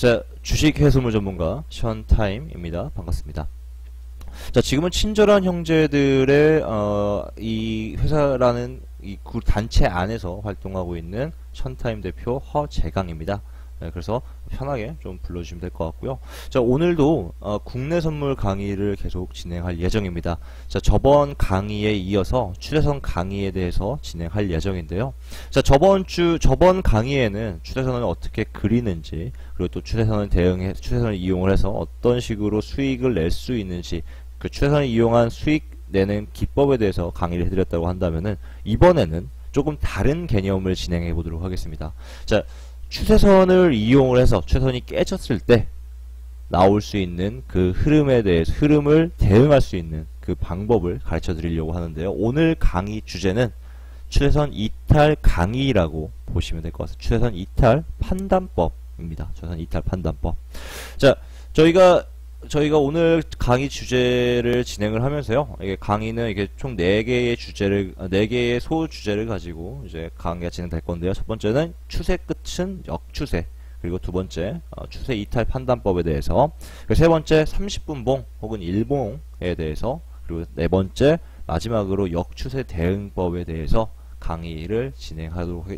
자, 주식 해소물 전문가 션타임입니다. 반갑습니다. 자, 지금은 친절한 형제들의 이 회사라는 이 단체 안에서 활동하고 있는 션타임 대표 허재강입니다. 네, 그래서 편하게 좀 불러주시면 될 것 같고요. 자, 오늘도 국내 선물 강의를 계속 진행할 예정입니다. 자, 저번 강의에 이어서 추세선 강의에 대해서 진행할 예정인데요. 자, 저번 강의에는 추세선을 어떻게 그리는지, 그리고 또 추세선을 이용을 해서 어떤 식으로 수익을 낼 수 있는지, 그 추세선을 이용한 수익 내는 기법에 대해서 강의를 해드렸다고 한다면은, 이번에는 조금 다른 개념을 진행해 보도록 하겠습니다. 자, 추세선을 이용을 해서 추세선이 깨졌을 때 나올 수 있는 그 흐름을 대응할 수 있는 그 방법을 가르쳐 드리려고 하는데요. 오늘 강의 주제는 추세선 이탈 강의라고 보시면 될 것 같습니다. 추세선 이탈 판단법입니다. 추세선 이탈 판단법. 자, 저희가 오늘 강의 주제를 진행을 하면서요. 이게 강의는 이게 총 4개의 소주제를 가지고 이제 강의가 진행될 건데요. 첫 번째는 추세 끝은 역추세. 그리고 두 번째, 추세 이탈 판단법에 대해서. 그리고 세 번째, 30분봉 혹은 일봉에 대해서. 그리고 네 번째, 마지막으로 역추세 대응법에 대해서 강의를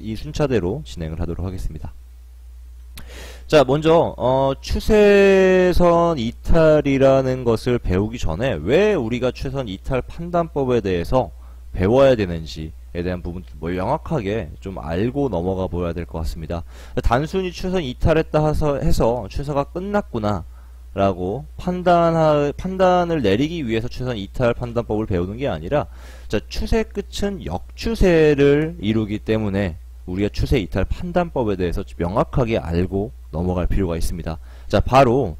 이 순차대로 진행을 하도록 하겠습니다. 자, 먼저 추세선 이탈이라는 것을 배우기 전에 왜 우리가 추세선 이탈 판단법에 대해서 배워야 되는지에 대한 부분 명확하게 좀 알고 넘어가 보아야 될 것 같습니다. 단순히 추세선 이탈했다 해서 추세가 끝났구나 라고 판단을 내리기 위해서 추세선 이탈 판단법을 배우는 게 아니라, 자, 추세 끝은 역추세를 이루기 때문에 우리가 추세 이탈 판단법에 대해서 명확하게 알고 넘어갈 필요가 있습니다. 자, 바로,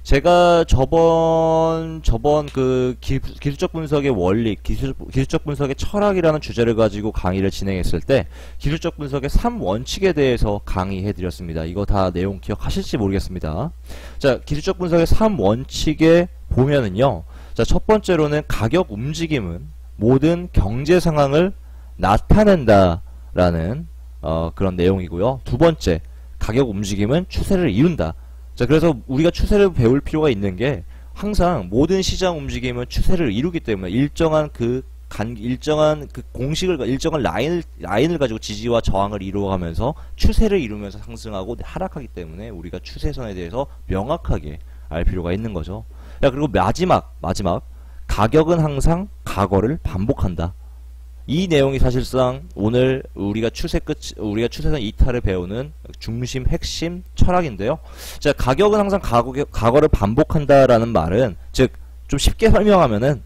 제가 저번 그 기술적 분석의 원리, 기술적 분석의 철학이라는 주제를 가지고 강의를 진행했을 때, 기술적 분석의 3원칙에 대해서 강의해 드렸습니다. 이거 다 내용 기억하실지 모르겠습니다. 자, 기술적 분석의 3원칙에 보면은요, 자, 첫 번째로는 가격 움직임은 모든 경제 상황을 나타낸다 라는 그런 내용이고요. 두 번째, 가격 움직임은 추세를 이룬다. 자, 그래서 우리가 추세를 배울 필요가 있는 게, 항상 모든 시장 움직임은 추세를 이루기 때문에 일정한 라인을 가지고 지지와 저항을 이루어가면서 추세를 이루면서 상승하고 하락하기 때문에 우리가 추세선에 대해서 명확하게 알 필요가 있는 거죠. 자, 그리고 마지막 가격은 항상 과거를 반복한다. 이 내용이 사실상 오늘 우리가 추세선 이탈을 배우는 중심 핵심 철학인데요. 자, 가격은 항상 과거를 반복한다라는 말은, 즉, 좀 쉽게 설명하면은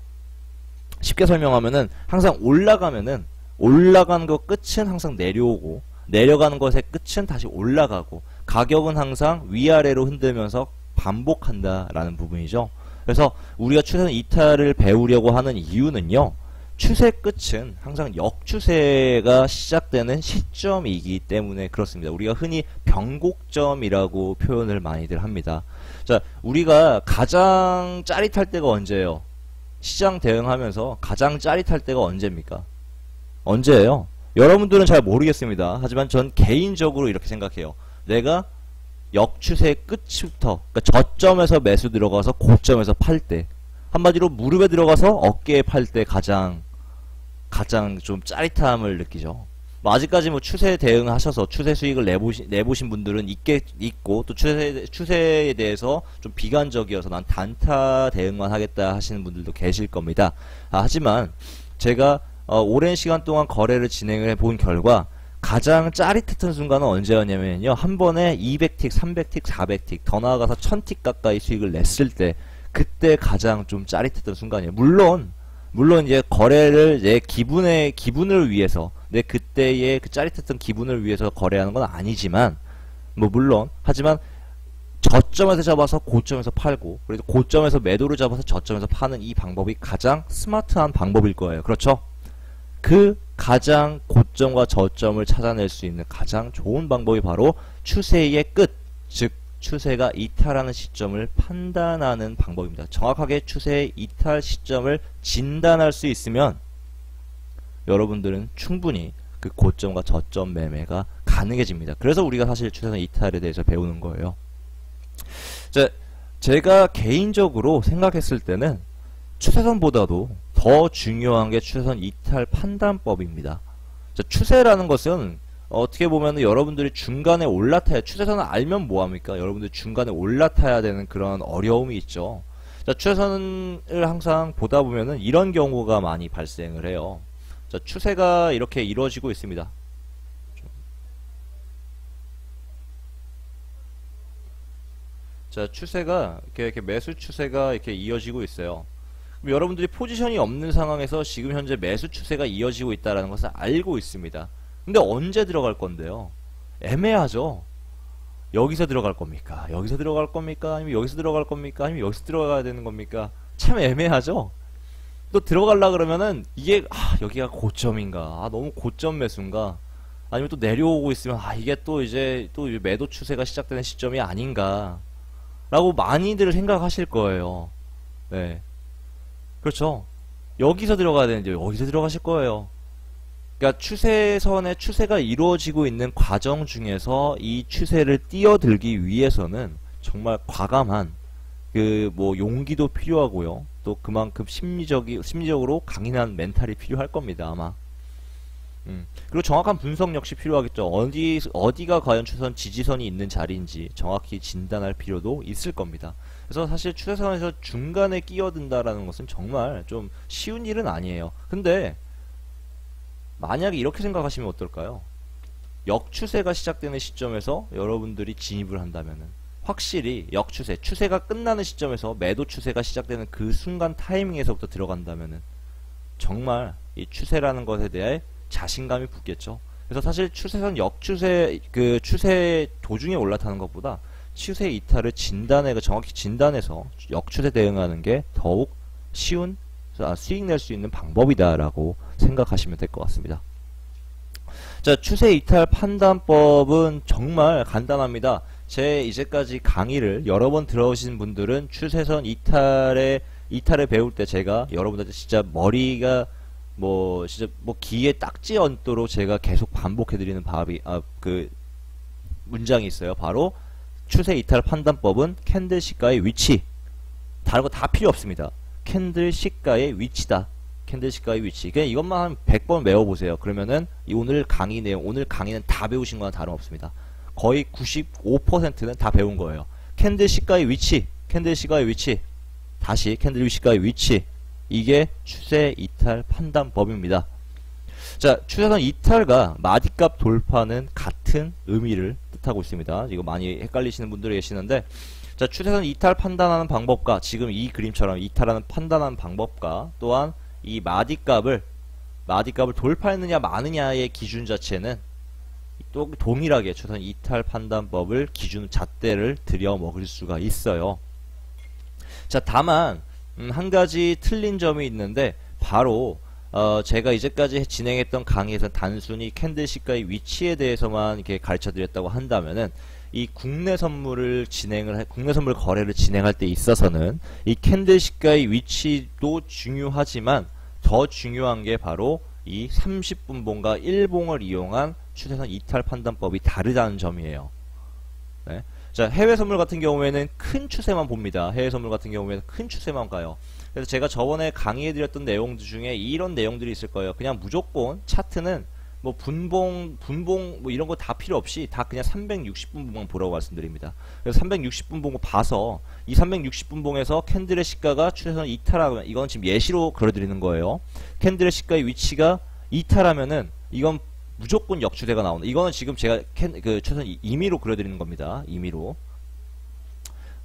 항상 올라가는 것 끝은 항상 내려오고, 내려가는 것의 끝은 다시 올라가고, 가격은 항상 위아래로 흔들면서 반복한다라는 부분이죠. 그래서 우리가 추세선 이탈을 배우려고 하는 이유는요, 추세 끝은 항상 역추세가 시작되는 시점이기 때문에 그렇습니다. 우리가 흔히 변곡점이라고 표현을 많이들 합니다. 자, 우리가 가장 짜릿할 때가 언제예요? 시장 대응하면서 가장 짜릿할 때가 언제입니까? 언제예요? 여러분들은 잘 모르겠습니다. 하지만 전 개인적으로 이렇게 생각해요. 내가 역추세 끝부터, 그러니까 저점에서 매수 들어가서 고점에서 팔 때, 한마디로 무릎에 들어가서 어깨에 팔 때 가장 좀 짜릿함을 느끼죠. 뭐 아직까지 뭐 추세 대응하셔서 추세 수익을 내보신 분들은 있고, 또 추세에 대해서 좀 비관적이어서 난 단타 대응만 하겠다 하시는 분들도 계실 겁니다. 하지만 제가 오랜 시간 동안 거래를 진행을 해본 결과, 가장 짜릿했던 순간은 언제였냐면요, 한 번에 200틱, 300틱, 400틱, 더 나아가서 1000틱 가까이 수익을 냈을 때, 그때 가장 좀 짜릿했던 순간이에요. 물론 이제 거래를 내 기분을 위해서, 내 그때의 그 짜릿했던 기분을 위해서 거래하는 건 아니지만, 하지만 저점에서 잡아서 고점에서 팔고, 그래도 고점에서 매도를 잡아서 저점에서 파는 이 방법이 가장 스마트한 방법일 거예요. 그렇죠? 그 가장 고점과 저점을 찾아낼 수 있는 가장 좋은 방법이 바로 추세의 끝, 즉 추세가 이탈하는 시점을 판단하는 방법입니다. 정확하게 추세의 이탈 시점을 진단할 수 있으면 여러분들은 충분히 그 고점과 저점 매매가 가능해집니다. 그래서 우리가 사실 추세선 이탈에 대해서 배우는 거예요. 자, 제가 개인적으로 생각했을 때는 추세선보다도 더 중요한 게 추세선 이탈 판단법입니다. 자, 추세라는 것은 어떻게 보면 여러분들이 중간에 올라타야, 추세선을 알면 뭐합니까? 여러분들이 중간에 올라타야 되는 그런 어려움이 있죠. 자, 추세선을 항상 보다 보면은 이런 경우가 많이 발생을 해요. 자, 추세가 이렇게 이루어지고 있습니다. 자, 추세가 이렇게 매수 추세가 이렇게 이어지고 있어요. 그럼 여러분들이 포지션이 없는 상황에서 지금 현재 매수 추세가 이어지고 있다는 것을 알고 있습니다. 근데 언제 들어갈 건데요? 애매하죠. 여기서 들어갈 겁니까? 여기서 들어갈 겁니까? 아니면 여기서 들어갈 겁니까? 아니면 여기서 들어가야 되는 겁니까? 참 애매하죠. 또 들어가려 그러면은 이게 여기가 고점인가? 너무 고점 매수인가? 아니면 또 내려오고 있으면 이게 또 이제 또 매도 추세가 시작되는 시점이 아닌가? 라고 많이들 생각하실 거예요. 네. 그렇죠. 여기서 들어가야 되는데 여기서 들어가실 거예요. 그러니까 추세선의 추세가 이루어지고 있는 과정 중에서 이 추세를 뛰어들기 위해서는 정말 과감한 용기도 필요하고요. 또 그만큼 심리적으로 강인한 멘탈이 필요할 겁니다, 아마. 그리고 정확한 분석 역시 필요하겠죠. 어디가 과연 추세선 지지선이 있는 자리인지 정확히 진단할 필요도 있을 겁니다. 그래서 사실 추세선에서 중간에 끼어든다라는 것은 정말 좀 쉬운 일은 아니에요. 근데 만약에 이렇게 생각하시면 어떨까요? 역추세가 시작되는 시점에서 여러분들이 진입을 한다면은 확실히 역추세, 추세가 끝나는 시점에서 매도 추세가 시작되는 그 순간 타이밍에서부터 들어간다면은 정말 이 추세라는 것에 대해 자신감이 붙겠죠. 그래서 사실 추세선 역추세 추세 도중에 올라타는 것보다 추세 이탈을 정확히 진단해서 역추세 대응하는 게 더욱 쉬운 수익 낼 수 있는 방법이다라고 생각하시면 될 것 같습니다. 자, 추세 이탈 판단법은 정말 간단합니다. 제 이제까지 강의를 여러 번 들어오신 분들은 추세선 이탈을 배울 때 제가 여러분들한테 진짜 머리가 귀에 딱지 얹도록 제가 계속 반복해드리는 문장이 있어요. 바로 추세 이탈 판단법은 캔들 시가의 위치. 다른 거 다 필요 없습니다. 캔들 시가의 위치다. 캔들 시가의 위치. 그냥 이것만 한 100번 외워보세요. 그러면은 오늘 강의는 다 배우신 거랑 다름없습니다. 거의 95%는 다 배운 거예요. 캔들 시가의 위치. 캔들 시가의 위치. 다시 캔들 시가의 위치. 이게 추세 이탈 판단법입니다. 자, 추세선 이탈과 마디값 돌파는 같은 의미를 뜻하고 있습니다. 이거 많이 헷갈리시는 분들이 계시는데, 자, 추세선 이탈 판단하는 방법과 지금 이 그림처럼 이탈하는 판단하는 방법과 또한 이 마디값을 돌파했느냐 마느냐의 기준 자체는 또 동일하게 추세선 이탈 판단법을 기준 잣대를 들여 먹을 수가 있어요. 자, 다만 한 가지 틀린 점이 있는데 바로 제가 이제까지 진행했던 강의에서 단순히 캔들 시가의 위치에 대해서만 이렇게 가르쳐 드렸다고 한다면은 이 국내 선물 거래를 진행할 때 있어서는 이 캔들 시가의 위치도 중요하지만 더 중요한 게 바로 이 30분봉과 1봉을 이용한 추세선 이탈 판단법이 다르다는 점이에요. 네. 자, 해외 선물 같은 경우에는 큰 추세만 봅니다. 해외 선물 같은 경우에는 큰 추세만 가요. 그래서 제가 저번에 강의해드렸던 내용들 중에 이런 내용들이 있을 거예요. 그냥 무조건 차트는 분봉 이런 거 다 필요 없이 다 그냥 360분봉만 보라고 말씀드립니다. 그래서 360분봉을 봐서 이 360분봉에서 캔들의 시가가 추세선 이탈하면, 이건 지금 예시로 그려드리는 거예요. 캔들의 시가의 위치가 이탈하면은 이건 무조건 역추세가 나온다. 이거는 지금 제가 추세선 임의로 그려드리는 겁니다. 임의로.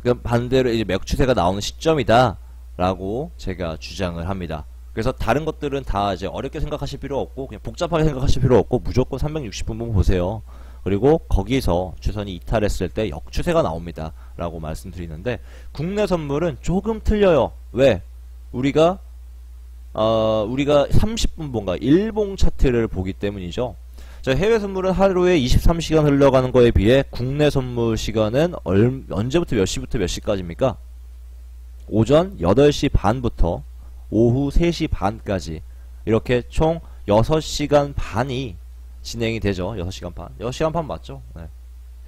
그럼 반대로 이제 역추세가 나오는 시점이다 라고 제가 주장을 합니다. 그래서 다른 것들은 다 이제 어렵게 생각하실 필요 없고 그냥 복잡하게 생각하실 필요 없고 무조건 360분 보세요. 그리고 거기서 추세선이 이탈했을 때 역추세가 나옵니다 라고 말씀드리는데, 국내 선물은 조금 틀려요. 왜? 우리가 30분봉과 1봉 차트를 보기 때문이죠. 자, 해외 선물은 하루에 23시간 흘러가는 거에 비해 국내 선물 시간은 언제부터 몇 시부터 몇 시까지입니까? 오전 8시 반부터 오후 3시 반까지 이렇게 총 6시간 반이 진행이 되죠. 6시간 반. 6시간 반 맞죠? 네.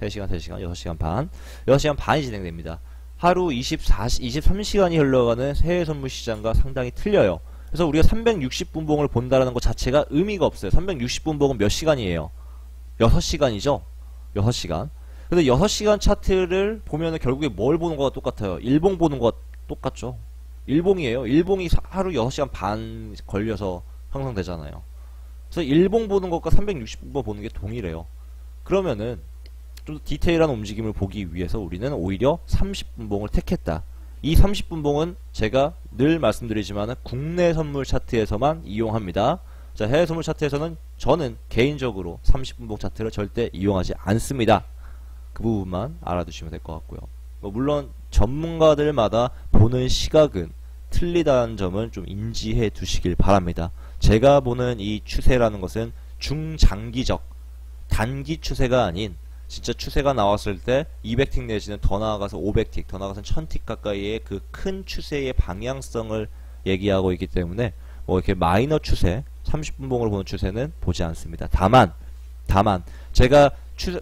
3시간, 3시간, 6시간 반. 6시간 반이 진행됩니다. 하루 23시간이 흘러가는 해외 선물 시장과 상당히 틀려요. 그래서 우리가 360분봉을 본다라는 것 자체가 의미가 없어요. 360분봉은 몇 시간이에요? 6시간이죠? 6시간. 근데 6시간 차트를 보면은 결국에 뭘 보는 거가 똑같아요? 일봉 보는 거가 똑같죠? 일봉이에요. 일봉이 하루 6시간 반 걸려서 형성되잖아요. 그래서 일봉 보는 것과 360분봉 보는 게 동일해요. 그러면은 좀 더 디테일한 움직임을 보기 위해서 우리는 오히려 30분봉을 택했다. 이 30분봉은 제가 늘 말씀드리지만 국내 선물 차트에서만 이용합니다. 자, 해외 선물 차트에서는 저는 개인적으로 30분봉 차트를 절대 이용하지 않습니다. 그 부분만 알아두시면 될 것 같고요. 물론 전문가들마다 보는 시각은 틀리다는 점은 좀 인지해 두시길 바랍니다. 제가 보는 이 추세라는 것은 중장기적 단기 추세가 아닌 진짜 추세가 나왔을 때 200틱 내지는 더 나아가서 500틱, 더 나아가서 1000틱 가까이의 그 큰 추세의 방향성을 얘기하고 있기 때문에 뭐 이렇게 마이너 추세, 30분봉으로 보는 추세는 보지 않습니다. 다만 제가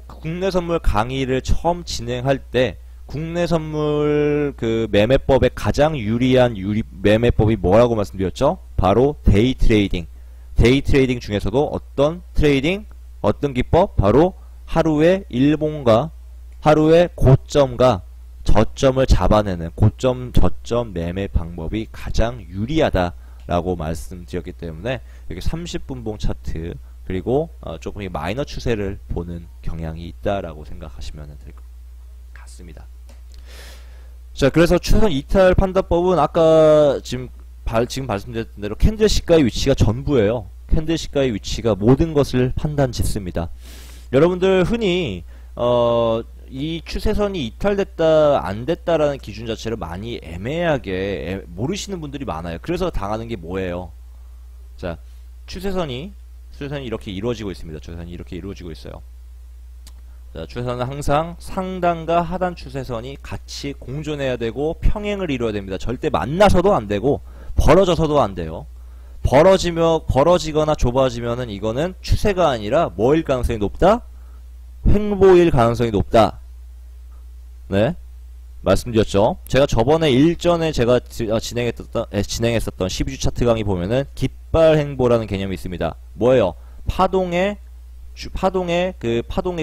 국내 선물 강의를 처음 진행할 때 국내 선물 그 매매법의 가장 유리한 매매법이 뭐라고 말씀드렸죠? 바로 데이 트레이딩. 데이 트레이딩 중에서도 어떤 트레이딩? 어떤 기법? 바로 하루의 일봉과 하루의 고점과 저점을 잡아내는 고점 저점 매매 방법이 가장 유리하다라고 말씀드렸기 때문에 이렇게 30분봉 차트 그리고 조금 마이너 추세를 보는 경향이 있다라고 생각하시면 될 것 같습니다. 자, 그래서 추세선 이탈 판단법은 아까 지금 말씀드렸던 대로 캔들시가의 위치가 전부예요. 캔들시가의 위치가 모든 것을 판단 짓습니다. 여러분들 흔히 이 추세선이 이탈됐다 안 됐다라는 기준 자체를 많이 애매하게 모르시는 분들이 많아요. 그래서 당하는 게 뭐예요? 자, 추세선이 이렇게 이루어지고 있습니다. 추세선이 이렇게 이루어지고 있어요. 자, 추세선은 항상 상단과 하단 추세선이 같이 공존해야 되고 평행을 이루어야 됩니다. 절대 만나서도 안 되고 벌어져서도 안 돼요. 벌어지거나 좁아지면은 이거는 추세가 아니라 뭐일 가능성이 높다? 횡보일 가능성이 높다. 네. 말씀드렸죠. 제가 저번에 일전에 제가 진행했었던 12주 차트 강의 보면은 깃발 횡보라는 개념이 있습니다. 뭐예요? 파동의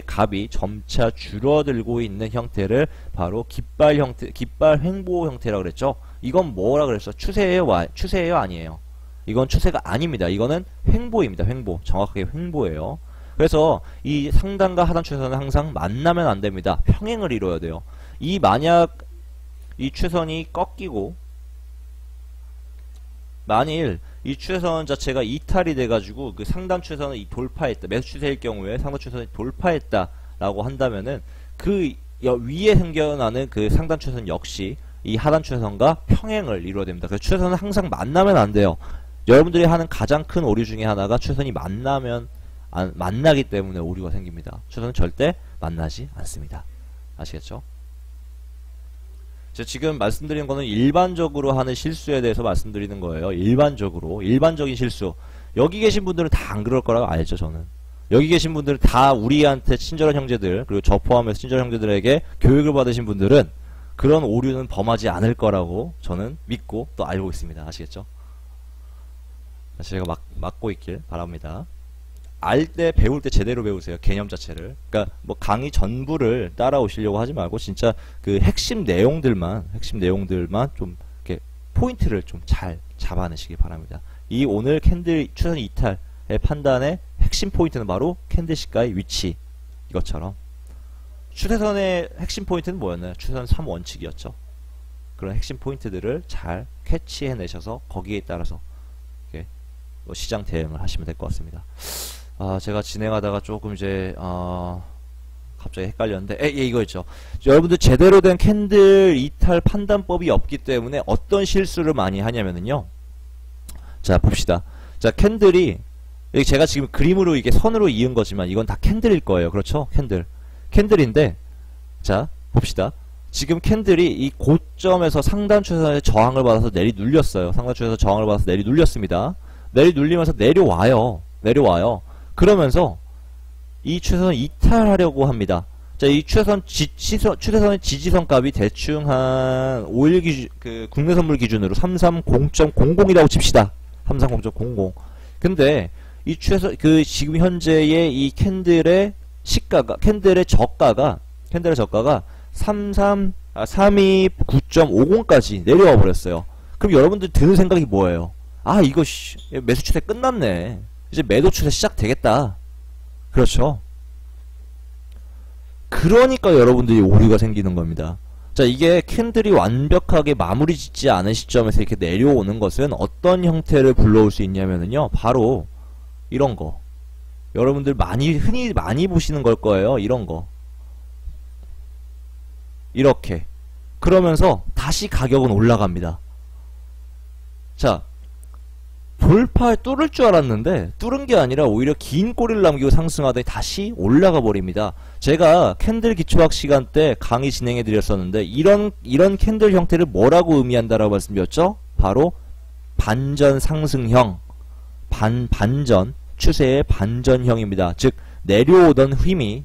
값이 점차 줄어들고 있는 형태를 바로 깃발 횡보 형태라고 그랬죠. 이건 뭐라 그랬어? 추세예요, 아니에요? 이건 추세가 아닙니다. 이거는 횡보입니다. 횡보. 정확하게 횡보예요. 그래서 이 상단과 하단 추세선은 항상 만나면 안 됩니다. 평행을 이루어야 돼요. 만약 이 추세선이 꺾이고 만일 이 추세선 자체가 이탈이 돼가지고 그 상단 추세선을 돌파했다. 매수 추세일 경우에 상단 추세선이 돌파했다라고 한다면은 그 위에 생겨나는 그 상단 추세선 역시 이 하단 추세선과 평행을 이루어야 됩니다. 그래서 추세선은 항상 만나면 안 돼요. 여러분들이 하는 가장 큰 오류 중에 하나가 추세선이 만나기 때문에 오류가 생깁니다. 추세선은 절대 만나지 않습니다. 아시겠죠? 제가 지금 말씀드린 거는 일반적으로 하는 실수에 대해서 말씀드리는 거예요. 일반적인 실수. 여기 계신 분들은 다 안 그럴 거라고 알죠, 저는. 여기 계신 분들은 다 우리한테 친절한 형제들, 그리고 저 포함해서 친절한 형제들에게 교육을 받으신 분들은 그런 오류는 범하지 않을 거라고 저는 믿고 또 알고 있습니다. 아시겠죠? 제가 막고 있길 바랍니다. 배울 때 제대로 배우세요. 개념 자체를. 그러니까 뭐 강의 전부를 따라오시려고 하지 말고 진짜 그 핵심 내용들만 좀 이렇게 포인트를 좀 잘 잡아내시기 바랍니다. 이 오늘 캔들 추세선 이탈의 판단의 핵심 포인트는 바로 캔들시가의 위치. 이것처럼 추세선의 핵심 포인트는 뭐였나요? 추세선 3원칙이었죠. 그런 핵심 포인트들을 잘 캐치해내셔서 거기에 따라서 시장 대응을 하시면 될 것 같습니다. 제가 진행하다가 조금 이제 갑자기 헷갈렸는데 이거였죠. 여러분들 제대로 된 캔들 이탈 판단법이 없기 때문에 어떤 실수를 많이 하냐면은요. 자, 봅시다. 자, 캔들이 제가 지금 그림으로 이게 선으로 이은 거지만 이건 다 캔들일 거예요. 그렇죠? 캔들인데 자, 봅시다. 지금 캔들이 이 고점에서 상단 추세선의 저항을 받아서 내리눌렸어요. 상단 추세에서 저항을 받아서 내리눌렸습니다. 내리눌리면서 내려와요. 그러면서 이 추세선 이탈하려고 합니다. 자, 자, 이 추세선의 지지선 값이 대충 한 5일 기준, 국내 선물 기준으로 330.00이라고 칩시다. 330.00. 근데, 이 지금 현재의 이 캔들의 저가가 329.50까지 내려와 버렸어요. 그럼 여러분들 드는 생각이 뭐예요? 아, 이거, 매수 추세 끝났네. 이제 매도 추세 시작되겠다. 그렇죠? 그러니까 여러분들이 오류가 생기는 겁니다. 자, 이게 캔들이 완벽하게 마무리 짓지 않은 시점에서 이렇게 내려오는 것은 어떤 형태를 불러올 수 있냐면요. 바로 이런 거. 여러분들 흔히 많이 보시는 걸 거예요. 이런 거. 이렇게. 그러면서 다시 가격은 올라갑니다. 자, 뚫을 줄 알았는데 뚫은 게 아니라 오히려 긴 꼬리를 남기고 상승하더니 다시 올라가 버립니다. 제가 캔들 기초학 시간 때 강의 진행해 드렸었는데 이런 캔들 형태를 뭐라고 의미한다라고 말씀드렸죠? 바로 반전 상승형, 반전 추세의 반전형입니다. 즉 내려오던 힘이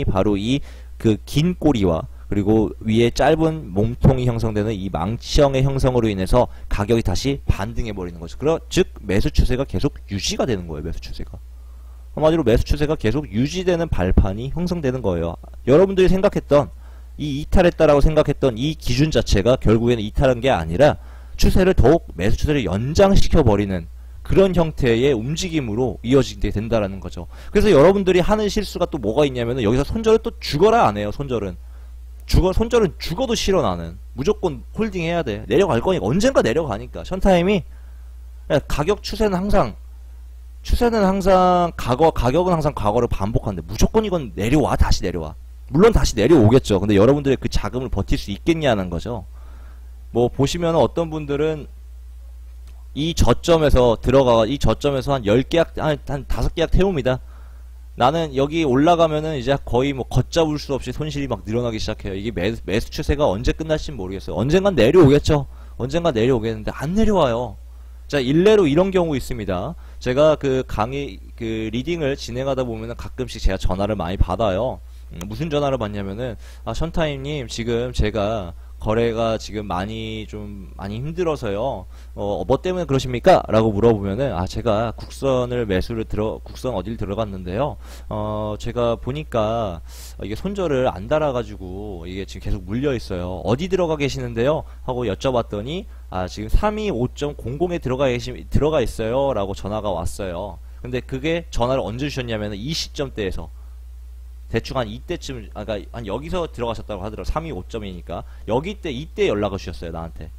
바로 이 긴 꼬리와 그리고 위에 짧은 몸통이 형성되는 이 망치형의 형성으로 인해서 가격이 다시 반등해 버리는 거죠. 즉 매수 추세가 계속 유지가 되는 거예요. 매수 추세가. 한마디로 매수 추세가 계속 유지되는 발판이 형성되는 거예요. 여러분들이 생각했던 이 이탈했다라고 생각했던 이 기준 자체가 결국에는 이탈한 게 아니라 추세를 더욱 매수 추세를 연장시켜 버리는 그런 형태의 움직임으로 이어지게 된다라는 거죠. 그래서 여러분들이 하는 실수가 또 뭐가 있냐면은 여기서 손절을 또 죽어라 안 해요. 손절은 죽어도 싫어. 나는 무조건 홀딩 해야 돼. 내려갈 거니까. 언젠가 내려가니까. 션타임이 가격 추세는 항상 가격은 항상 과거를 반복하는데 무조건 이건 내려와. 다시 내려와. 물론 다시 내려오겠죠. 근데 여러분들의 그 자금을 버틸 수 있겠냐는 거죠. 뭐 보시면 어떤 분들은 이 저점에서 한 10계약 한 5계약 태웁니다. 나는 여기 올라가면은 이제 거의 뭐 걷잡을 수 없이 손실이 막 늘어나기 시작해요. 이게 매수 추세가 언제 끝날지 모르겠어요. 언젠간 내려오겠죠. 언젠간 내려오겠는데 안 내려와요. 자, 일례로 이런 경우 있습니다. 제가 리딩을 진행하다 보면은 가끔씩 제가 전화를 많이 받아요. 무슨 전화를 받냐면은, 션타임님, 지금 제가 거래가 지금 많이 힘들어서요. 뭐 때문에 그러십니까? 라고 물어보면은, 제가 국선 어딜 들어갔는데요. 제가 보니까 이게 손절을 안 달아가지고 이게 지금 계속 물려 있어요. 어디 들어가 계시는데요? 하고 여쭤봤더니, 지금 325.00에 들어가 있어요. 라고 전화가 왔어요. 근데 그게 전화를 언제 주셨냐면은 이 시점대에서. 대충 한 이때쯤, 그러니까 한 여기서 들어가셨다고 하더라고요. 325점이니까. 이때 연락을 주셨어요, 나한테.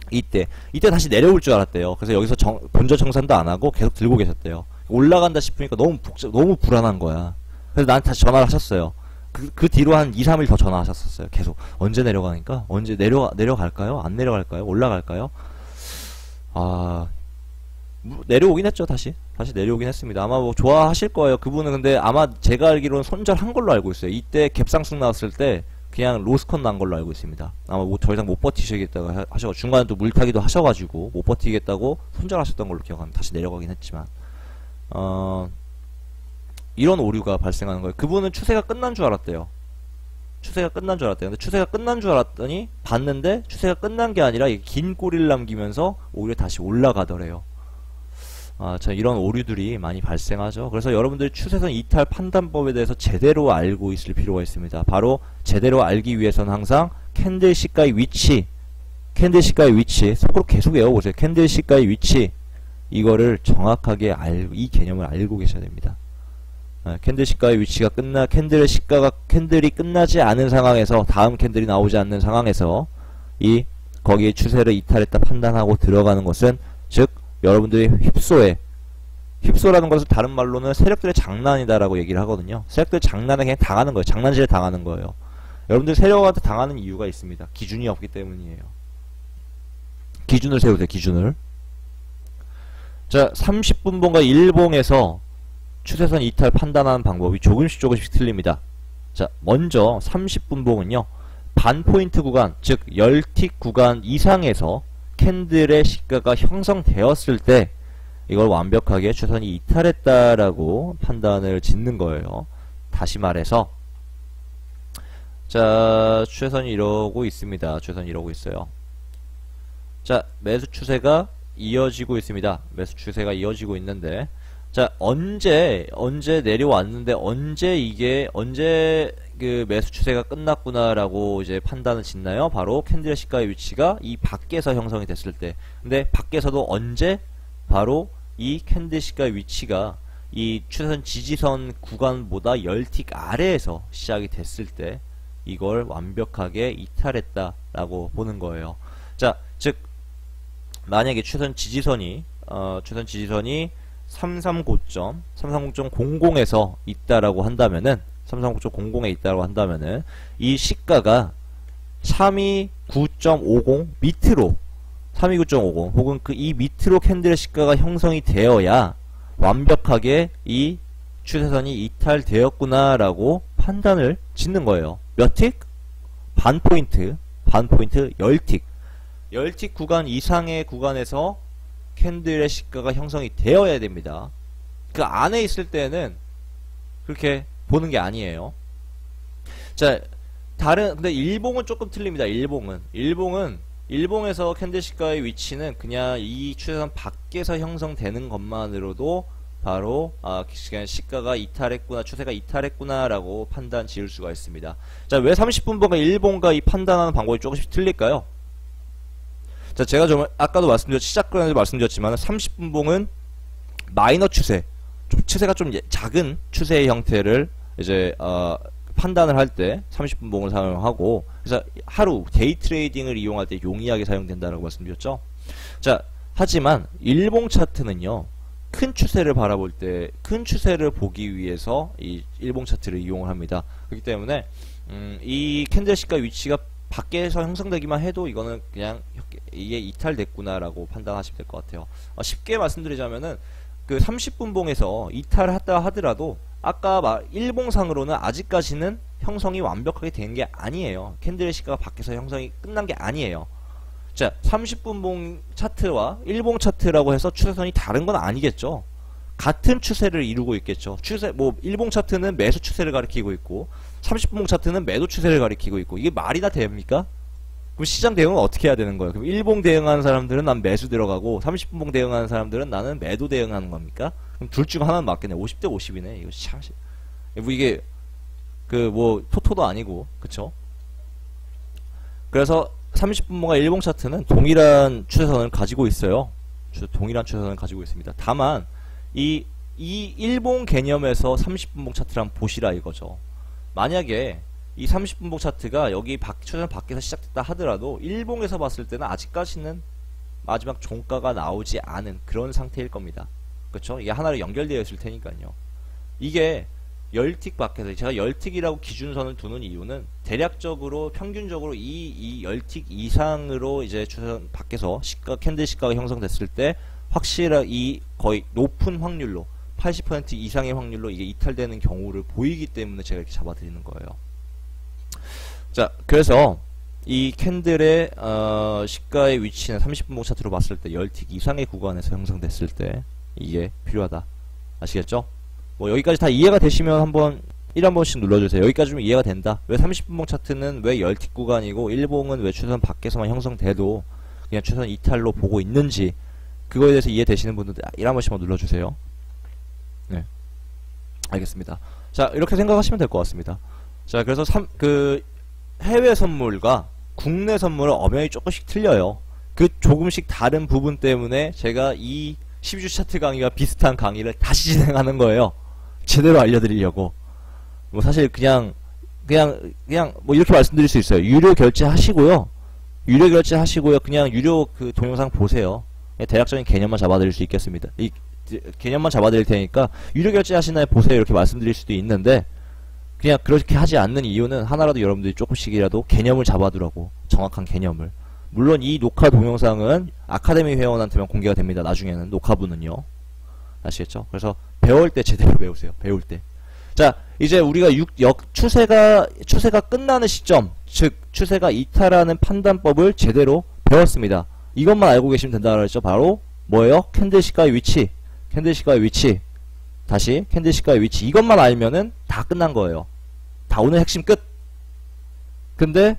이때 다시 내려올 줄 알았대요. 그래서 여기서 본전 청산도 안 하고 계속 들고 계셨대요. 올라간다 싶으니까 너무 불안한 거야. 그래서 나한테 다시 전화를 하셨어요. 그 뒤로 한 2, 3일 더 전화하셨었어요. 계속. 언제 내려가니까? 언제 내려갈까요? 안 내려갈까요? 올라갈까요? 내려오긴 했죠. 다시 내려오긴 했습니다. 아마 뭐 좋아하실 거예요. 그분은. 근데 아마 제가 알기로는 손절한 걸로 알고 있어요. 이때 갭상승 나왔을 때 그냥 로스컨 난 걸로 알고 있습니다. 아마 뭐 더 이상 못 버티시겠다고 하셔가지고 중간에 또 물타기도 하셔가지고 못 버티겠다고 손절하셨던 걸로 기억합니다. 다시 내려가긴 했지만 이런 오류가 발생하는 거예요. 그분은 추세가 끝난 줄 알았대요. 근데 추세가 끝난 줄 알았더니 봤는데 추세가 끝난 게 아니라 긴 꼬리를 남기면서 오히려 다시 올라가더래요. 자, 이런 오류들이 많이 발생하죠. 그래서 여러분들이 추세선 이탈 판단법에 대해서 제대로 알고 있을 필요가 있습니다. 바로 제대로 알기 위해서는 항상 캔들시가의 위치, 속으로 계속 외워보세요. 캔들시가의 위치, 이거를 정확하게 이 개념을 알고 계셔야 됩니다. 캔들시가의 위치가 캔들이 끝나지 않은 상황에서, 다음 캔들이 나오지 않는 상황에서 거기에 추세를 이탈했다 판단하고 들어가는 것은, 즉 여러분들이 휩소라는 것을 다른 말로는 세력들의 장난이다라고 얘기를 하거든요. 세력들의 장난에 그냥 당하는 거예요. 장난질에 당하는 거예요. 여러분들 세력한테 당하는 이유가 있습니다. 기준이 없기 때문이에요. 기준을 세우세요. 기준을. 자, 30분봉과 1봉에서 추세선 이탈 판단하는 방법이 조금씩 틀립니다. 자, 먼저 30분봉은요. 반포인트 구간, 즉 10틱 구간 이상에서 캔들의 시가가 형성되었을 때 이걸 완벽하게 추세선이 이탈했다라고 판단을 짓는 거예요. 다시 말해서 자, 추세선이 이러고 있습니다. 추세선이 이러고 있어요. 자, 매수 추세가 이어지고 있습니다. 매수 추세가 이어지고 있는데, 자, 언제 내려왔는데, 언제 그 매수 추세가 끝났구나라고 이제 판단을 짓나요? 바로 캔들의 시가의 위치가 이 밖에서 형성이 됐을 때. 근데 밖에서도 언제? 바로 이 캔들 시가의 위치가 이 추세선 지지선 구간보다 10틱 아래에서 시작이 됐을 때, 이걸 완벽하게 이탈했다라고 보는 거예요. 자, 즉, 만약에 추세선 지지선이 330.00에서 있다라고 한다면은 330.00에 있다라고 한다면은 이 시가가 329.50 밑으로 329.50 혹은 그 이 밑으로 캔들의 시가가 형성이 되어야 완벽하게 이 추세선이 이탈되었구나라고 판단을 짓는 거예요. 몇 틱? 반 포인트 10틱. 10틱 구간 이상의 구간에서 캔들의 시가가 형성이 되어야 됩니다. 그 안에 있을 때는 그렇게 보는 게 아니에요. 자, 근데 일봉은 조금 틀립니다. 일봉에서 캔들 시가의 위치는 그냥 이 추세선 밖에서 형성되는 것만으로도 바로 시가가 이탈했구나, 추세가 이탈했구나라고 판단 지을 수가 있습니다. 자, 왜 30분봉과 일봉과 이 판단하는 방법이 조금씩 틀릴까요? 자, 제가 좀 아까도 시작전에도 말씀드렸지만 30분봉은 마이너 추세, 추세가 좀 작은 추세의 형태를 이제 판단을 할 때 30분봉을 사용하고, 그래서 하루 데이 트레이딩을 이용할 때 용이하게 사용된다라고 말씀드렸죠. 자, 하지만 일봉 차트는요, 큰 추세를 바라볼 때, 큰 추세를 보기 위해서 이 일봉 차트를 이용을 합니다. 그렇기 때문에 이 캔들 시가 위치가 밖에서 형성되기만 해도 이거는 그냥 이게 이탈됐구나라고 판단하시면 될 것 같아요. 쉽게 말씀드리자면은 그 30분봉에서 이탈했다 하더라도 아까 일봉상으로는 아직까지는 형성이 완벽하게 된 게 아니에요. 캔들의 시가가 밖에서 형성이 끝난 게 아니에요. 자, 30분봉 차트와 일봉 차트라고 해서 추세선이 다른 건 아니겠죠. 같은 추세를 이루고 있겠죠. 일봉 차트는 매수 추세를 가리키고 있고 30분봉 차트는 매도 추세를 가리키고 있고, 이게 말이 다 됩니까? 그럼 시장 대응은 어떻게 해야 되는 거예요? 그럼 일봉 대응하는 사람들은 난 매수 들어가고 30분봉 대응하는 사람들은 나는 매도 대응하는 겁니까? 그럼 둘 중 하나는 맞겠네. 50대 50이네. 이거 참, 이게 토토도 아니고, 그쵸? 그래서 30분봉과 일봉 차트는 동일한 추세선을 가지고 있어요. 동일한 추세선을 가지고 있습니다. 다만 이 일봉 개념에서 30분봉 차트를 한번 보시라 이거죠. 만약에 이 30분봉 차트가 여기 추세선 밖에서 시작됐다 하더라도 일봉에서 봤을 때는 아직까지는 마지막 종가가 나오지 않은 그런 상태일 겁니다. 그렇죠? 이게 하나로 연결되어 있을 테니까요. 이게 10틱 밖에서, 제가 10틱이라고 기준선을 두는 이유는 대략적으로 평균적으로 이 10틱 이상으로 이제 추세선 밖에서 캔들 시가가 형성됐을 때 확실히 거의 높은 확률로 80% 이상의 확률로 이게 이탈되는 경우를 보이기 때문에 제가 이렇게 잡아드리는 거예요. 자, 그래서 이 캔들의 시가의 위치는 30분봉 차트로 봤을 때 10틱 이상의 구간에서 형성됐을 때 이게 필요하다. 아시겠죠? 여기까지 다 이해가 되시면 한번 1번씩 눌러주세요. 여기까지 좀 이해가 된다. 왜 30분봉 차트는 왜 10틱 구간이고 일봉은 왜 추세선 밖에서만 형성돼도 그냥 추세선 이탈로 보고 있는지, 그거에 대해서 이해되시는 분들 1번씩만 눌러주세요. 네, 알겠습니다. 자, 이렇게 생각하시면 될 것 같습니다. 자, 그래서 해외 선물과 국내 선물은 엄연히 조금씩 틀려요. 그 조금씩 다른 부분 때문에 제가 이 12주 차트 강의와 비슷한 강의를 다시 진행하는 거예요. 제대로 알려드리려고. 사실 그냥 이렇게 말씀드릴 수 있어요. 유료 결제하시고요. 그냥 유료 그 동영상 보세요. 대략적인 개념만 잡아드릴 수 있겠습니다. 이 개념만 잡아드릴 테니까 유료 결제하시나요? 보세요. 이렇게 말씀드릴 수도 있는데, 그냥 그렇게 하지 않는 이유는 하나라도 여러분들이 조금씩이라도 개념을 잡아두라고. 정확한 개념을. 물론 이 녹화 동영상은 아카데미 회원한테만 공개가 됩니다. 나중에는 녹화부는요. 아시겠죠? 그래서 배울 때 제대로 배우세요. 배울 때. 자, 이제 우리가 추세가 끝나는 시점, 즉 추세가 이탈하는 판단법을 제대로 배웠습니다. 이것만 알고 계시면 된다고 했죠. 바로 뭐예요? 캔들 시가의 위치. 다시 캔들 시가의 위치. 이것만 알면은 다 끝난 거예요. 다 오늘 핵심 끝. 근데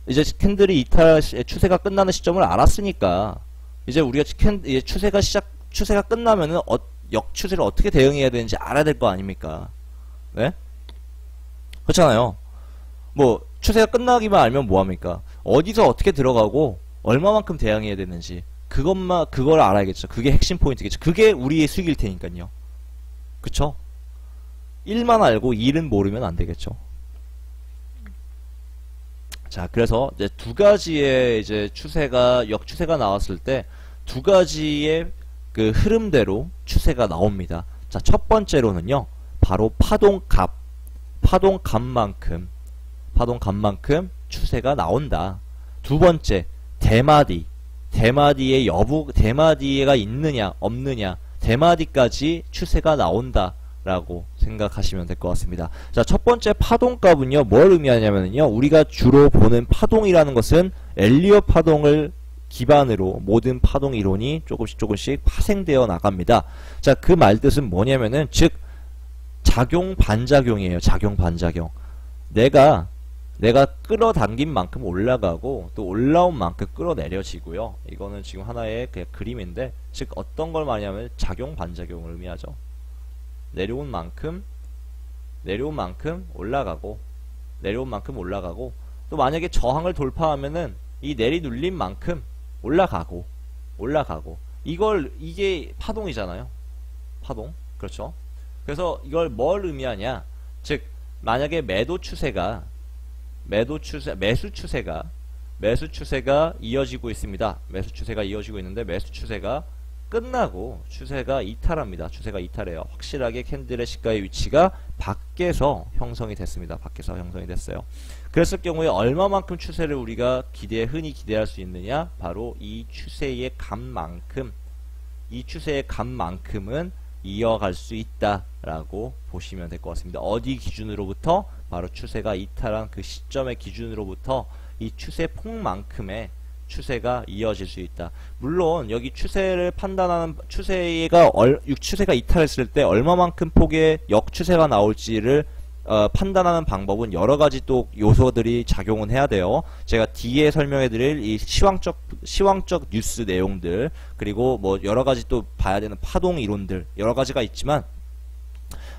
이제 캔들이 이탈 추세가 끝나는 시점을 알았으니까 이제 우리가 이제 추세가 끝나면은 역추세를 어떻게 대응해야 되는지 알아야 될 거 아닙니까? 네? 그렇잖아요. 뭐 추세가 끝나기만 알면 뭐합니까? 어디서 어떻게 들어가고 얼마만큼 대응해야 되는지 그걸 알아야겠죠. 그게 핵심 포인트겠죠. 그게 우리의 수익일 테니까요. 그쵸? 1만 알고 2는 모르면 안 되겠죠. 자, 그래서 이제 두 가지의 이제 역추세가 나왔을 때 두 가지의 그 흐름대로 추세가 나옵니다. 자, 첫 번째로는요, 바로 파동값만큼 추세가 나온다. 두 번째, 대마디가 있느냐, 없느냐, 대마디까지 추세가 나온다. 라고 생각하시면 될 것 같습니다. 자, 첫 번째 파동값은요, 뭘 의미하냐면요, 우리가 주로 보는 파동이라는 것은 엘리엇 파동을 기반으로 모든 파동 이론이 조금씩 파생되어 나갑니다. 자, 그 말 뜻은 뭐냐면은, 즉, 작용 반작용이에요. 작용 반작용. 내가 끌어당긴 만큼 올라가고 또 올라온 만큼 끌어내려지고요. 이거는 지금 하나의 그냥 그림인데, 즉 어떤 걸 말하냐면 작용 반작용을 의미하죠. 내려온 만큼 올라가고 또 만약에 저항을 돌파하면은 이 내리눌린 만큼 올라가고 이게 파동이잖아요. 파동. 그렇죠. 그래서 이걸 뭘 의미하냐, 즉 만약에 매수 추세가 이어지고 있습니다. 매수 추세가 이어지고 있는데 매수 추세가 끝나고 추세가 이탈합니다. 추세가 이탈해요. 확실하게 캔들의 시가의 위치가 밖에서 형성이 됐습니다. 밖에서 형성이 됐어요. 그랬을 경우에 얼마만큼 추세를 우리가 흔히 기대할 수 있느냐? 바로 이 추세의 값만큼은 이어갈 수 있다라고 보시면 될 것 같습니다. 어디 기준으로부터? 바로 추세가 이탈한 그 시점의 기준으로부터 이 추세 폭만큼의 추세가 이어질 수 있다. 물론 여기 추세를 판단하는 추세가 이탈했을 때 얼마만큼 폭의 역추세가 나올지를 판단하는 방법은 여러가지 또 요소들이 작용은 해야 돼요. 제가 뒤에 설명해드릴 이 시황적 뉴스 내용들, 그리고 뭐 여러가지 또 봐야 되는 파동 이론들 여러가지가 있지만,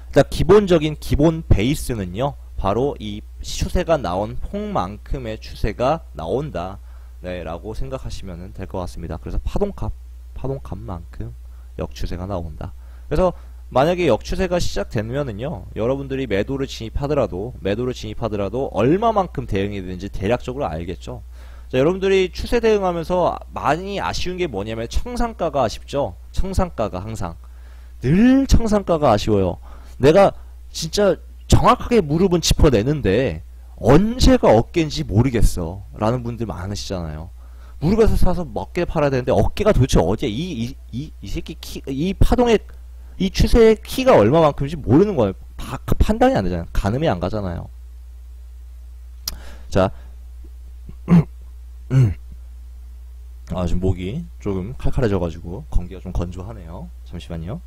일단 기본 베이스는요, 바로 이 추세가 나온 폭만큼의 추세가 나온다, 네, 라고 생각하시면 될 것 같습니다. 그래서 파동값만큼 역추세가 나온다. 그래서 만약에 역추세가 시작되면은요, 여러분들이 매도를 진입하더라도 얼마만큼 대응해야 되는지 대략적으로 알겠죠. 자, 여러분들이 추세 대응하면서 많이 아쉬운 게 뭐냐면 청산가가 아쉽죠. 청산가가 항상 늘 청산가가 아쉬워요. 내가 진짜 정확하게 무릎은 짚어내는데 언제가 어깨인지 모르겠어 라는 분들 많으시잖아요. 무릎에서 사서 어깨 팔아야 되는데 어깨가 도대체 어디야? 이 새끼 이 파동의 이 추세의 키가 얼마만큼인지 모르는 거예요. 다 판단이 안 되잖아요. 가늠이 안 가잖아요. 자, 지금 목이 조금 칼칼해져가지고 공기가 좀 건조하네요. 잠시만요.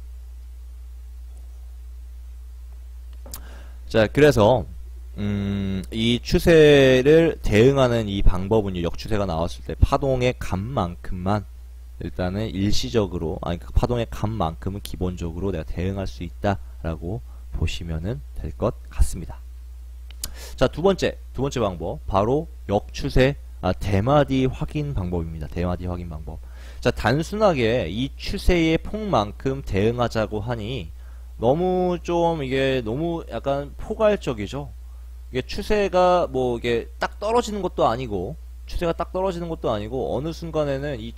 자, 그래서 이 추세를 대응하는 이 방법은요, 역추세가 나왔을 때 파동의 값만큼만 일단은 일시적으로, 그 파동의 값만큼은 기본적으로 내가 대응할 수 있다라고 보시면은 될 것 같습니다. 자, 두 번째 방법, 바로 역추세 대마디 확인 방법입니다. 대마디 확인 방법. 자, 단순하게 이 추세의 폭만큼 대응하자고 하니 이게 너무 약간 포괄적이죠. 이게 추세가 이게 딱 떨어지는 것도 아니고, 어느 순간에는 이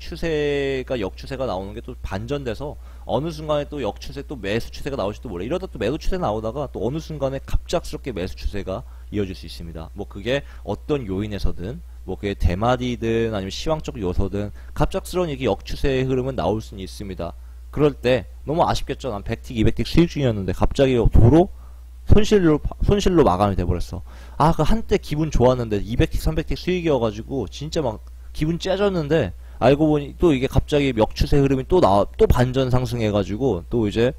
역추세가 나오는 게 또 반전돼서 어느 순간에 또 역추세, 또 매수 추세가 나올지도 몰라. 이러다 또 매도 추세 나오다가 또 어느 순간에 갑작스럽게 매수 추세가 이어질 수 있습니다. 그게 어떤 요인에서든, 그게 대마디든 아니면 시황적 요소든 갑작스러운 이렇게 역추세의 흐름은 나올 수는 있습니다. 그럴 때 너무 아쉽겠죠. 난 100틱, 200틱 수익 중이었는데 갑자기 도로 손실로 마감이 돼버렸어. 그 한때 기분 좋았는데 200틱, 300틱 수익이어가지고 진짜 막 기분 째졌는데 알고 보니 또 이게 갑자기 역추세 흐름이 또 반전 상승해가지고 또 이제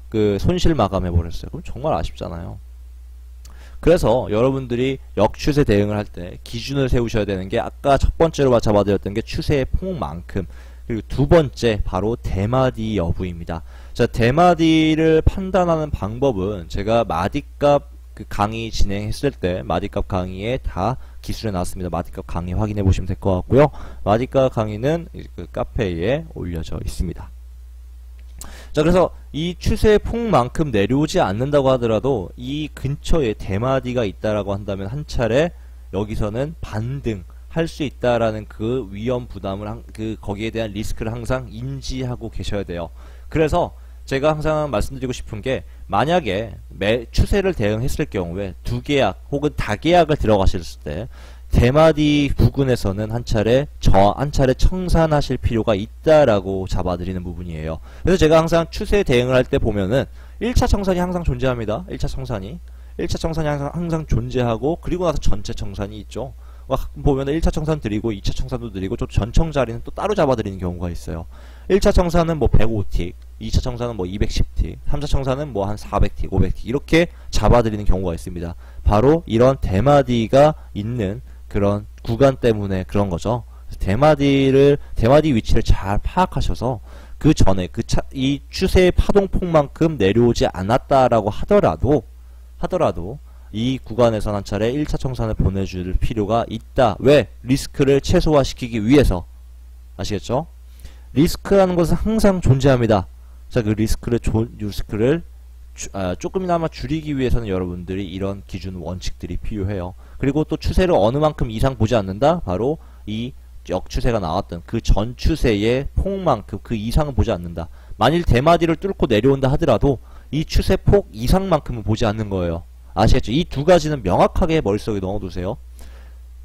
그 손실 마감해버렸어요. 그럼 정말 아쉽잖아요. 그래서 여러분들이 역추세 대응을 할 때 기준을 세우셔야 되는 게 아까 첫 번째로 잡아드렸던 게 추세의 폭만큼, 그리고 두 번째 바로 대마디 여부입니다. 자, 대마디를 판단하는 방법은 제가 마디값 그 강의 진행했을 때 마디값 강의에 다 기술에 나왔습니다. 마디값 강의 확인해 보시면 될 것 같고요. 마디값 강의는 그 카페에 올려져 있습니다. 자, 그래서 이 추세의 폭만큼 내려오지 않는다고 하더라도 이 근처에 대마디가 있다라고 한다면 한 차례 여기서는 반등할 수 있다라는 그 위험 부담을 거기에 대한 리스크를 항상 인지하고 계셔야 돼요. 그래서 제가 항상 말씀드리고 싶은 게 만약에 추세를 대응했을 경우에 두 계약 혹은 다계약을 들어가셨을 때 대마디 부근에서는 한 차례 청산하실 필요가 있다라고 잡아드리는 부분이에요. 그래서 제가 항상 추세 대응을 할 때 보면은 1차 청산이 항상 존재합니다. 1차 청산이 항상 존재하고, 그리고 나서 전체 청산이 있죠. 보면은 1차 청산 드리고 2차 청산도 드리고 또 전청 자리는 또 따로 잡아드리는 경우가 있어요. 1차 청산은 뭐 105틱, 2차 청산은 뭐 210틱, 3차 청산은 뭐 한 400틱, 500틱 이렇게 잡아드리는 경우가 있습니다. 바로 이런 대마디가 있는 그런 구간 때문에 그런 거죠. 대마디 위치를 잘 파악하셔서 그 전에 이 추세의 파동폭만큼 내려오지 않았다라고 하더라도 이 구간에서 한 차례 1차 청산을 보내줄 필요가 있다. 왜? 리스크를 최소화시키기 위해서. 아시겠죠? 리스크라는 것은 항상 존재합니다. 자, 그 리스크를 조금이나마 줄이기 위해서는 여러분들이 이런 기준 원칙들이 필요해요. 그리고 또 추세를 어느 만큼 이상 보지 않는다? 바로 이 역추세가 나왔던 그 전 추세의 폭만큼 그 이상은 보지 않는다. 만일 대마디를 뚫고 내려온다 하더라도 이 추세 폭 이상만큼은 보지 않는 거예요. 아시겠죠? 이 두 가지는 명확하게 머릿속에 넣어두세요.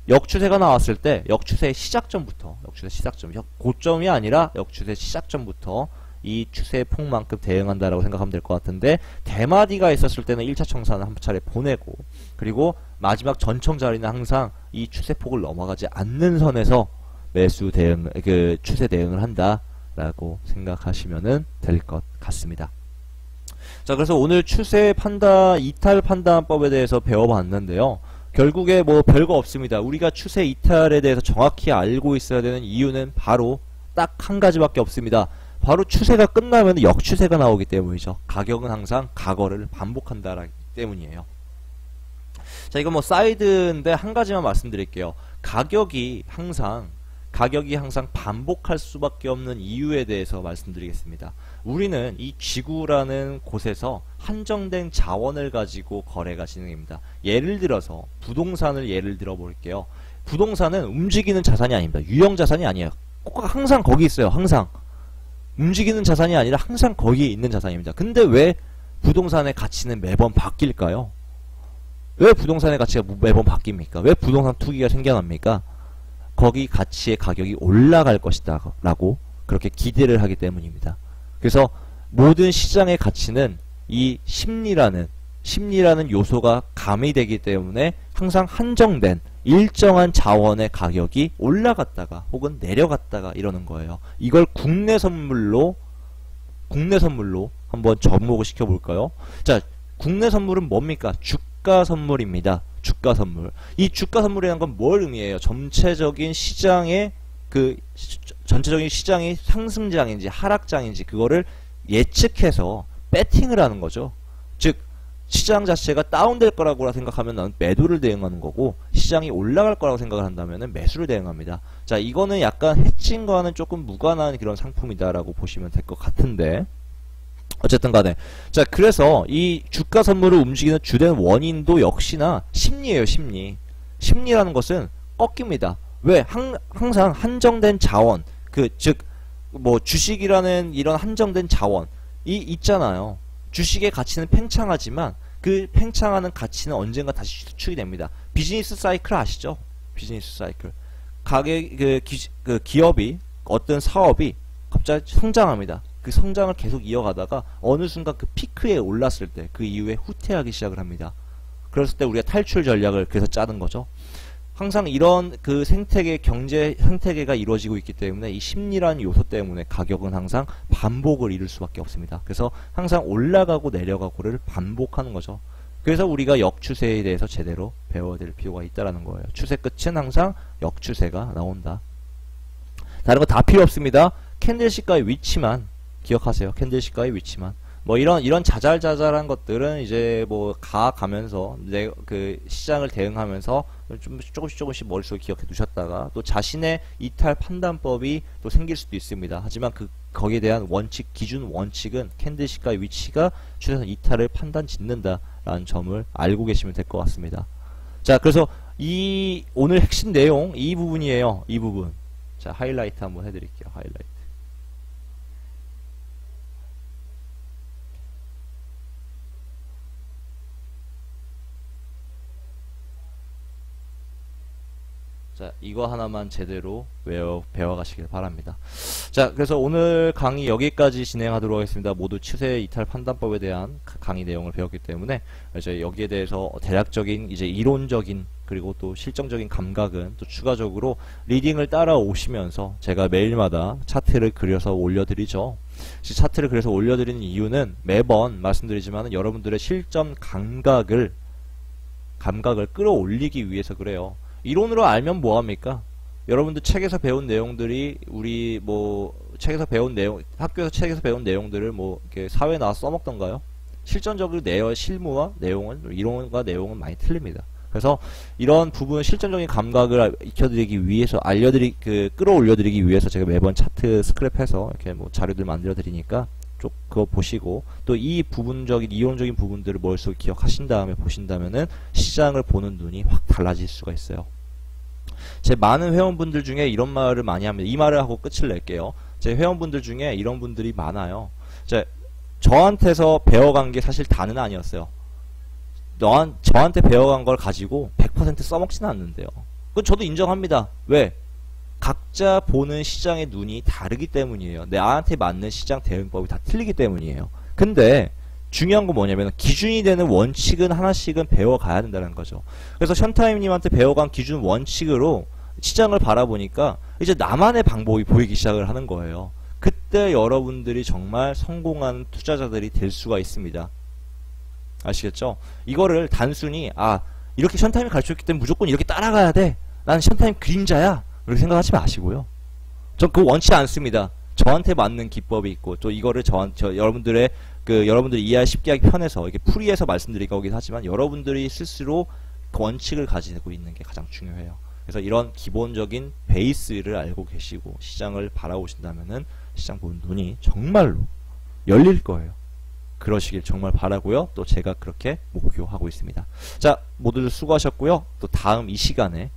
역추세가 나왔을 때 역추세 시작점부터, 고점이 아니라 역추세 시작점부터 이 추세의 폭만큼 대응한다라고 생각하면 될 것 같은데, 대마디가 있었을 때는 1차 청산을 한 차례 보내고, 그리고 마지막 전청 자리는 항상 이 추세폭을 넘어가지 않는 선에서 추세 대응을 한다라고 생각하시면 될 것 같습니다. 자, 그래서 오늘 추세 판단, 이탈 판단법에 대해서 배워봤는데요. 결국에 뭐 별거 없습니다. 우리가 추세 이탈에 대해서 정확히 알고 있어야 되는 이유는 바로 딱 한 가지밖에 없습니다. 바로 추세가 끝나면 역추세가 나오기 때문이죠. 가격은 항상 과거를 반복한다라기 때문이에요. 자, 이건 뭐 사이드인데 한 가지만 말씀드릴게요. 가격이 항상 반복할 수밖에 없는 이유에 대해서 말씀드리겠습니다. 우리는 이 지구라는 곳에서 한정된 자원을 가지고 거래가 진행됩니다. 예를 들어서 부동산을 예를 들어 볼게요. 부동산은 움직이는 자산이 아닙니다. 유형 자산이 아니에요. 꼭 항상 거기 있어요. 항상 움직이는 자산이 아니라 항상 거기에 있는 자산입니다. 근데 왜 부동산의 가치는 매번 바뀔까요? 왜 부동산의 가치가 매번 바뀝니까? 왜 부동산 투기가 생겨납니까? 거기 가치의 가격이 올라갈 것이다 라고 그렇게 기대를 하기 때문입니다. 그래서 모든 시장의 가치는 이 심리라는 요소가 가미되기 때문에 항상 한정된 일정한 자원의 가격이 올라갔다가 혹은 내려갔다가 이러는 거예요. 이걸 국내 선물로 한번 접목을 시켜볼까요? 자, 국내 선물은 뭡니까? 주가 선물입니다. 주가 선물. 이 주가 선물이라는 건 뭘 의미해요? 전체적인 시장이 상승장인지 하락장인지 그거를 예측해서 배팅을 하는 거죠. 즉 시장 자체가 다운될 거라고 생각하면 나는 매도를 대응하는 거고, 시장이 올라갈 거라고 생각을 한다면 매수를 대응합니다. 자, 이거는 약간 해칭과는 조금 무관한 그런 상품이다라고 보시면 될 것 같은데, 어쨌든 간에, 자, 그래서 이 주가 선물을 움직이는 주된 원인도 역시나 심리예요. 심리라는 것은 꺾입니다. 왜? 항상 한정된 자원, 즉 뭐 주식이라는 이런 한정된 자원이 있잖아요. 주식의 가치는 팽창하지만 그 팽창하는 가치는 언젠가 다시 수축이 됩니다. 비즈니스 사이클 아시죠? 비즈니스 사이클. 기업이, 어떤 사업이 갑자기 성장합니다. 그 성장을 계속 이어가다가 어느 순간 그 피크에 올랐을 때 그 이후에 후퇴하기 시작을 합니다. 그랬을 때 우리가 탈출 전략을 그래서 짜는 거죠. 항상 이런 그 경제 생태계가 이루어지고 있기 때문에 이 심리라는 요소 때문에 가격은 항상 반복을 이룰 수밖에 없습니다. 그래서 항상 올라가고 내려가고를 반복하는 거죠. 그래서 우리가 역추세에 대해서 제대로 배워야 될 필요가 있다라는 거예요. 추세 끝은 항상 역추세가 나온다. 다른 거 다 필요 없습니다. 캔들식과의 위치만 기억하세요. 캔들식과의 위치만. 뭐 이런 자잘자잘한 것들은 이제 뭐 가면서 그 시장을 대응하면서 좀 조금씩 머릿속에 기억해 두셨다가 또 자신의 이탈 판단법이 또 생길 수도 있습니다. 하지만 거기에 대한 원칙, 기준 원칙은 캔들식과의 위치가 추세선 이탈을 판단 짓는다라는 점을 알고 계시면 될 것 같습니다. 자, 그래서 오늘 핵심 내용 이 부분이에요. 이 부분. 자, 하이라이트 한번 해드릴게요. 하이라이트. 자, 이거 하나만 제대로 배워가시길 바랍니다. 자, 그래서 오늘 강의 여기까지 진행하도록 하겠습니다. 모두 추세 이탈 판단법에 대한 강의 내용을 배웠기 때문에 이제 여기에 대해서 대략적인 이제 이론적인 그리고 또 실정적인 감각은 또 추가적으로 리딩을 따라오시면서 제가 매일마다 차트를 그려서 올려드리죠. 차트를 그려서 올려드리는 이유는 매번 말씀드리지만 여러분들의 실전 감각을 끌어올리기 위해서 그래요. 이론으로 알면 뭐합니까? 여러분들 책에서 배운 내용들이 학교에서 책에서 배운 내용들을 이렇게 사회에 나와서 써먹던가요? 실전적으로 실무와 내용은, 이론과 내용은 많이 틀립니다. 그래서 이런 부분 실전적인 감각을 익혀드리기 위해서 끌어올려드리기 위해서 제가 매번 차트 스크랩해서 이렇게 자료들 만들어드리니까 쭉 그거 보시고 또 이 부분적인 이론적인 부분들을 머릿속에 기억하신 다음에 보신다면은 시장을 보는 눈이 확 달라질 수가 있어요. 제 많은 회원분들 중에 이런 말을 많이 합니다. 이 말을 하고 끝을 낼게요. 제 회원분들 중에 이런 분들이 많아요. 저한테서 배워간 게 사실 다는 아니었어요. 저한테 배워간 걸 가지고 100% 써먹지는 않는데요. 그건 저도 인정합니다. 왜? 각자 보는 시장의 눈이 다르기 때문이에요. 나한테 맞는 시장 대응법이 다 틀리기 때문이에요. 근데 중요한 건 뭐냐면 기준이 되는 원칙은 하나씩은 배워가야 된다는 거죠. 그래서 션타임님한테 배워간 기준 원칙으로 시장을 바라보니까 이제 나만의 방법이 보이기 시작을 하는 거예요. 그때 여러분들이 정말 성공한 투자자들이 될 수가 있습니다. 아시겠죠? 이거를 단순히 이렇게 션타임이 가르쳐줬기 때문에 무조건 이렇게 따라가야 돼. 나는 션타임 그림자야. 그렇게 생각하지 마시고요. 전 그거 원치 않습니다. 저한테 맞는 기법이 있고 또 이거를 여러분들이 이해하기 쉽게 하기 편해서 이렇게 풀이해서 말씀드리고 오긴 하지만 여러분들이 스스로 그 원칙을 가지고 있는 게 가장 중요해요. 그래서 이런 기본적인 베이스를 알고 계시고 시장을 바라보신다면은 시장 보는 눈이 정말로 열릴 거예요. 그러시길 정말 바라고요. 또 제가 그렇게 목표하고 있습니다. 자, 모두들 수고하셨고요. 또 다음 시간에는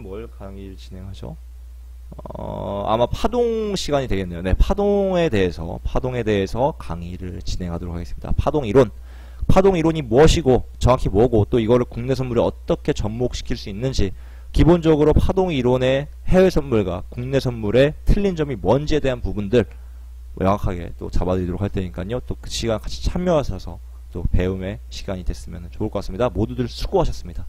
뭘 강의를 진행하죠? 아마 파동 시간이 되겠네요. 네, 파동에 대해서 강의를 진행하도록 하겠습니다. 파동 이론이 무엇이고 정확히 뭐고 또 이거를 국내 선물에 어떻게 접목시킬 수 있는지 기본적으로 파동 이론의 해외 선물과 국내 선물의 틀린 점이 뭔지에 대한 부분들 명확하게 또 잡아드리도록 할 테니까요. 또 그 시간 같이 참여하셔서 또 배움의 시간이 됐으면 좋을 것 같습니다. 모두들 수고하셨습니다.